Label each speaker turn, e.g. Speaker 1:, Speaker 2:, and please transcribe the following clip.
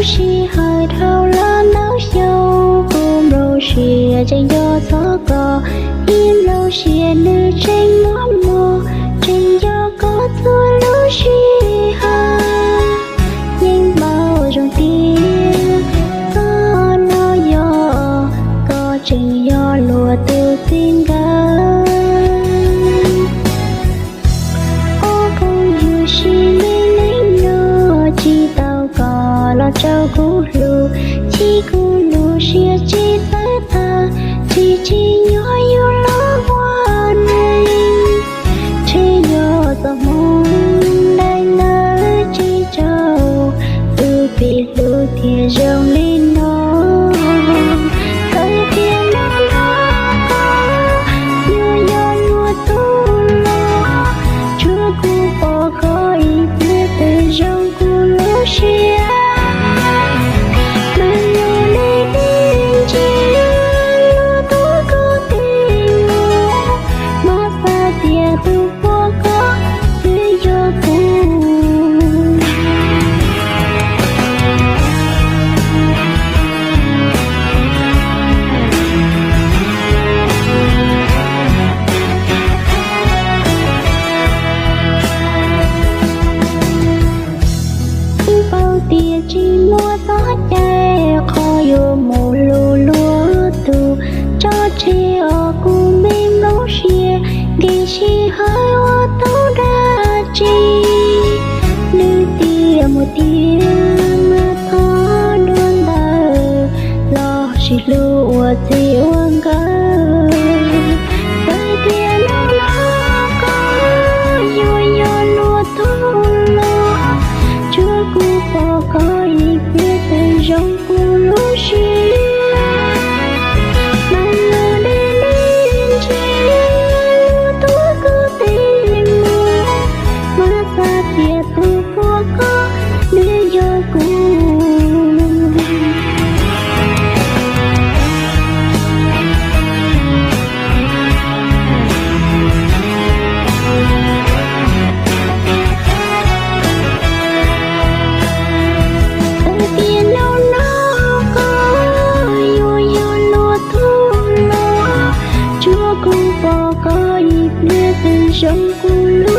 Speaker 1: xì hơi thâu lá nấu dâu cùng rau xì trên gió gió cò yên lâu xì nữ trên ngõ mồ trên gió có thua lũ xì ha nhưng bao trong tiếng có nó gió có trên gió lùa từ tim ga ô con yêu xì lấy nó chỉ tao có lo trâu cú lù chỉ cú lù xìa chỉ tới ta chỉ nhỏ yêu lo hoa này chỉ nhỏ tao mong đây nỡ chỉ trâu từ bị lù thì rong lên nó tới kia nó yêu yêu lùa tu lo chúa cú bỏ coi biết từ rong cú lù xìa chỉ mua gió chạy khỏi yêu mù lù lúa tù cho chị ở cùng bên lối xìa ghi chi hơi hoa tấu đa chi nữ tia một tia mà thó đuôn đời lo chỉ lúa gì uống gỡ tới tia nó có yêu yêu lúa tu lo chúa cú bỏ coi biết từ trong cú lúa xìa mà ngờ đến chi lúa túi cứ tìm mua mà xa phía từ phố có đưa vô cú chúa cú bỏ coi biết từ trong cú lúa